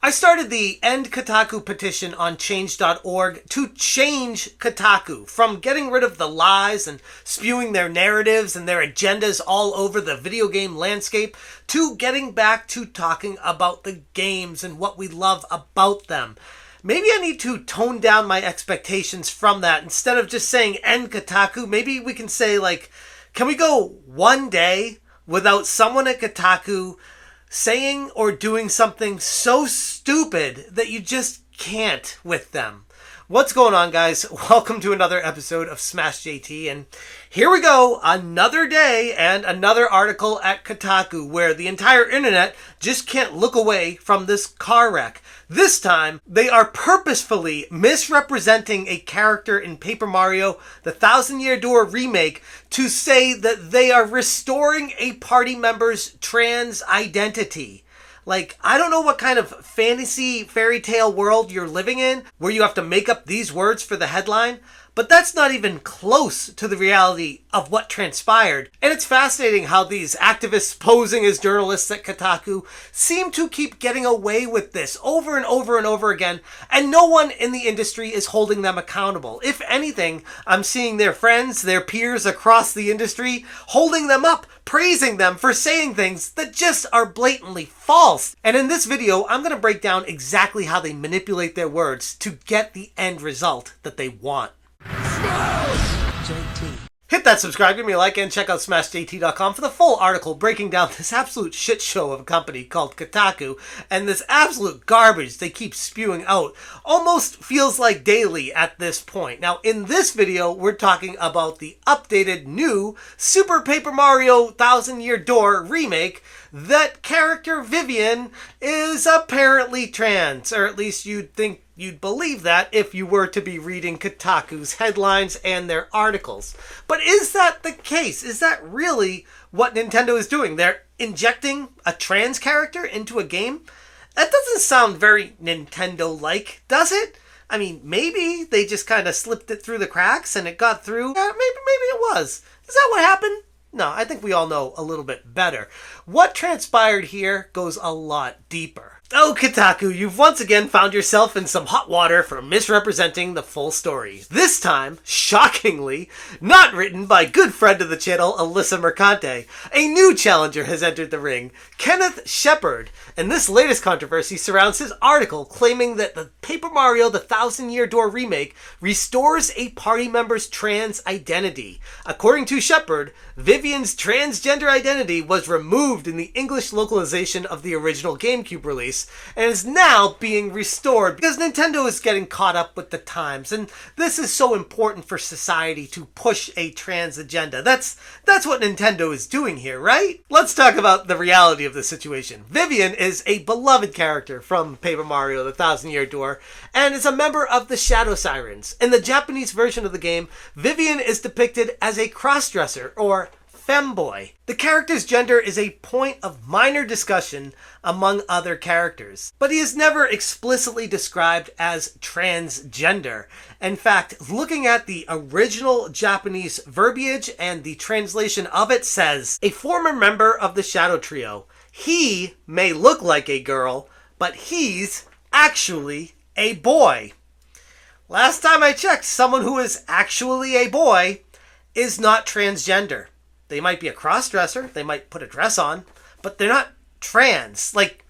I started the End Kotaku petition on change.org to change Kotaku from getting rid of the lies and spewing their narratives and their agendas all over the video game landscape to getting back to talking about the games and what we love about them. Maybe I need to tone down my expectations from that. Instead of just saying End Kotaku, maybe we can say, like, can we go one day without someone at Kotaku saying or doing something so stupid that you just can't with them? What's going on, guys? Welcome to another episode of Smash JT, and here we go, another day and another article at Kotaku where the entire internet just can't look away from this car wreck. This time, they are purposefully misrepresenting a character in Paper Mario, the Thousand Year Door remake, to say that they are restoring a party member's trans identity. Like, I don't know what kind of fantasy fairy tale world you're living in where you have to make up these words for the headline, but that's not even close to the reality of what transpired. And it's fascinating how these activists posing as journalists at Kotaku seem to keep getting away with this over and over and over again, and no one in the industry is holding them accountable. If anything, I'm seeing their friends, their peers across the industry, holding them up, praising them for saying things that just are blatantly false. And in this video, I'm going to break down exactly how they manipulate their words to get the end result that they want. JT. Hit that subscribe, give me a like, and check out smashjt.com for the full article breaking down this absolute shit show of a company called Kotaku and this absolute garbage they keep spewing out. Almost feels like daily at this point. Now, in this video, we're talking about the updated new Super Paper Mario Thousand Year Door remake. That character Vivian is apparently trans, or at least you'd think you'd believe that if you were to be reading Kotaku's headlines and their articles. But is that the case? Is that really what Nintendo is doing? They're injecting a trans character into a game? That doesn't sound very Nintendo-like, does it? I mean, maybe they just kind of slipped it through the cracks and it got through. Maybe it was. Is that what happened? No, I think we all know a little bit better. What transpired here goes a lot deeper. Oh, Kotaku, you've once again found yourself in some hot water for misrepresenting the full story. This time, shockingly, not written by good friend of the channel, Alyssa Mercante. A new challenger has entered the ring, Kenneth Shepard, and this latest controversy surrounds his article claiming that the Paper Mario The Thousand Year Door remake restores a party member's trans identity. According to Shepard, Vivian's transgender identity was removed in the English localization of the original GameCube release, and is now being restored because Nintendo is getting caught up with the times, and this is so important for society to push a trans agenda. That's what Nintendo is doing here, right? Let's talk about the reality of the situation. Vivian is a beloved character from Paper Mario The Thousand Year Door and is a member of the Shadow Sirens. In the Japanese version of the game, Vivian is depicted as a crossdresser or femboy. The character's gender is a point of minor discussion among other characters, but he is never explicitly described as transgender. In fact, looking at the original Japanese verbiage and the translation of it says, a former member of the Shadow Trio. He may look like a girl, but he's actually a boy. Last time I checked, someone who is actually a boy is not transgender. They might be a cross-dresser, they might put a dress on, but they're not trans. Like,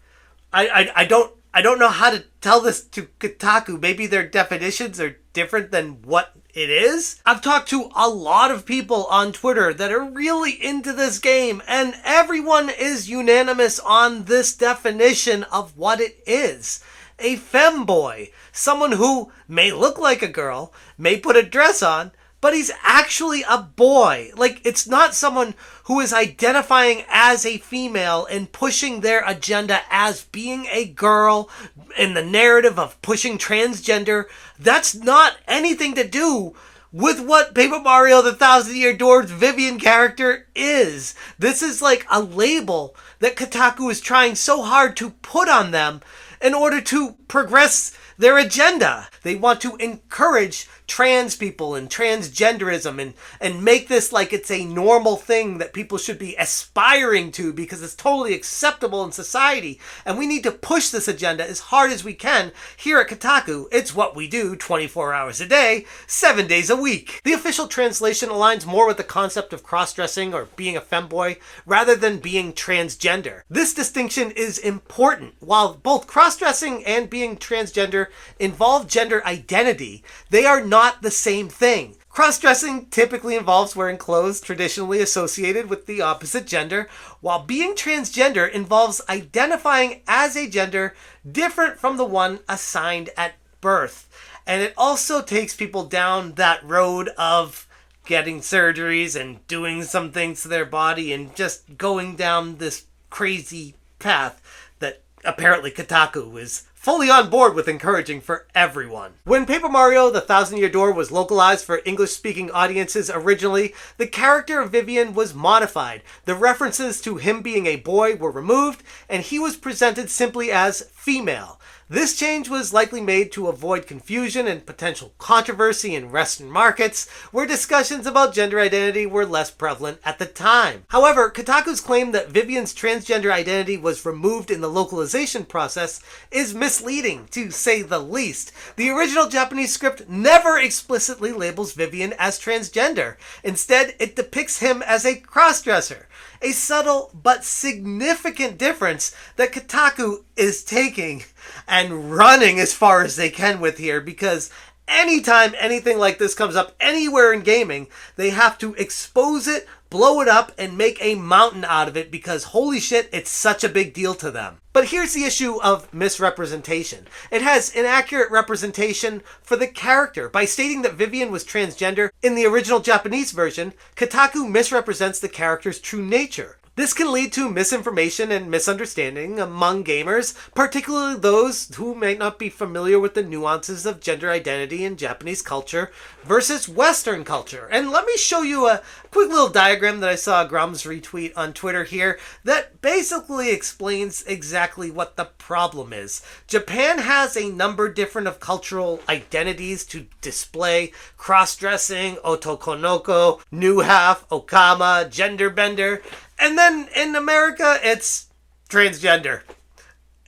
I don't know how to tell this to Kotaku. Maybe their definitions are different than what it is. I've talked to a lot of people on Twitter that are really into this game, and everyone is unanimous on this definition of what it is. A femboy. Someone who may look like a girl, may put a dress on, but he's actually a boy. Like, it's not someone who is identifying as a female and pushing their agenda as being a girl in the narrative of pushing transgender. That's not anything to do with what Paper Mario The Thousand Year Door's Vivian character is. This is like a label that Kotaku is trying so hard to put on them, in order to progress their agenda. They want to encourage trans people and transgenderism and make this like it's a normal thing that people should be aspiring to because it's totally acceptable in society. And we need to push this agenda as hard as we can here at Kotaku. It's what we do 24 hours a day, 7 days a week. The official translation aligns more with the concept of cross-dressing or being a femboy rather than being transgender. This distinction is important. While both cross-dressing and being transgender involve gender identity, they are not the same thing. Cross-dressing typically involves wearing clothes traditionally associated with the opposite gender, while being transgender involves identifying as a gender different from the one assigned at birth. And it also takes people down that road of getting surgeries and doing some things to their body and just going down this crazy path that apparently Kotaku is fully on board with encouraging for everyone. When Paper Mario: The Thousand-Year Door was localized for English-speaking audiences originally, the character of Vivian was modified. The references to him being a boy were removed, and he was presented simply as female. This change was likely made to avoid confusion and potential controversy in Western markets, where discussions about gender identity were less prevalent at the time. However, Kotaku's claim that Vivian's transgender identity was removed in the localization process is misleading, to say the least. The original Japanese script never explicitly labels Vivian as transgender. Instead, it depicts him as a crossdresser. A subtle but significant difference that Kotaku is taking and running as far as they can with here, because anytime anything like this comes up anywhere in gaming, they have to expose it, blow it up, and make a mountain out of it because holy shit, it's such a big deal to them. But here's the issue of misrepresentation. It has inaccurate representation for the character. By stating that Vivian was transgender in the original Japanese version, Kotaku misrepresents the character's true nature. This can lead to misinformation and misunderstanding among gamers, particularly those who may not be familiar with the nuances of gender identity in Japanese culture versus Western culture. And let me show you a quick little diagram that I saw Grum's retweet on Twitter here that basically explains exactly what the problem is. Japan has a number different of cultural identities to display: cross-dressing, otokonoko, new half, okama, gender bender. And then in America, it's transgender.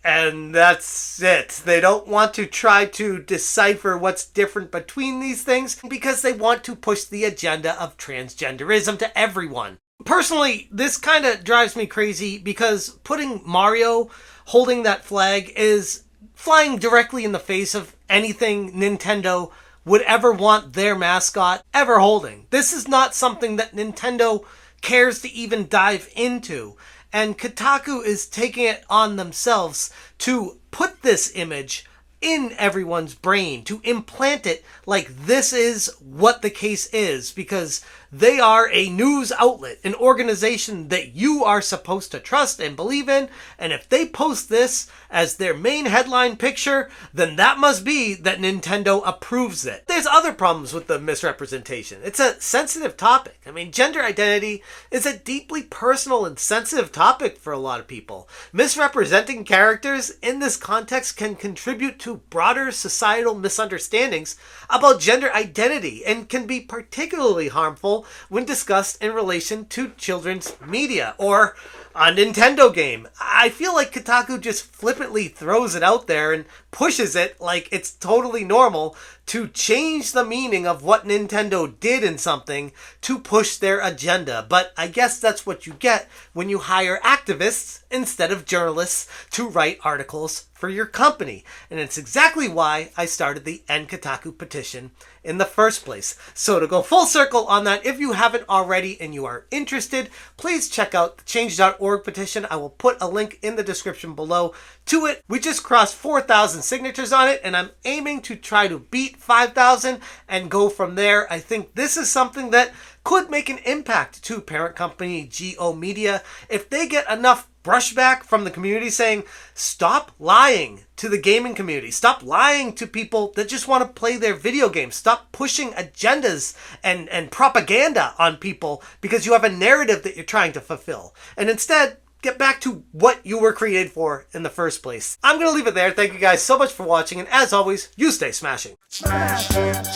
And that's it. They don't want to try to decipher what's different between these things because they want to push the agenda of transgenderism to everyone. Personally, this kind of drives me crazy because putting Mario holding that flag is flying directly in the face of anything Nintendo would ever want their mascot ever holding. This is not something that Nintendo cares to even dive into, and Kotaku is taking it on themselves to put this image in everyone's brain, to implant it like this is what the case is, because they are a news outlet, an organization that you are supposed to trust and believe in, and if they post this as their main headline picture, then that must be that Nintendo approves it. There's other problems with the misrepresentation. It's a sensitive topic. I mean, gender identity is a deeply personal and sensitive topic for a lot of people. Misrepresenting characters in this context can contribute to broader societal misunderstandings about gender identity and can be particularly harmful when discussed in relation to children's media or a Nintendo game. I feel like Kotaku just flippantly throws it out there and pushes it like it's totally normal to change the meaning of what Nintendo did in something to push their agenda. But I guess that's what you get when you hire activists instead of journalists to write articles for your company. And it's exactly why I started the End Kotaku petition in the first place. So to go full circle on that, if you haven't already and you are interested, please check out the change.org petition. I will put a link in the description below to it. We just crossed 4,000 signatures on it, and I'm aiming to try to beat 5,000 and go from there. I think this is something that could make an impact to parent company GO Media if they get enough brushback from the community saying, stop lying to the gaming community. Stop lying to people that just want to play their video games. Stop pushing agendas and propaganda on people because you have a narrative that you're trying to fulfill. And instead, get back to what you were created for in the first place. I'm going to leave it there. Thank you guys so much for watching, and as always, you stay smashing. Smash, change,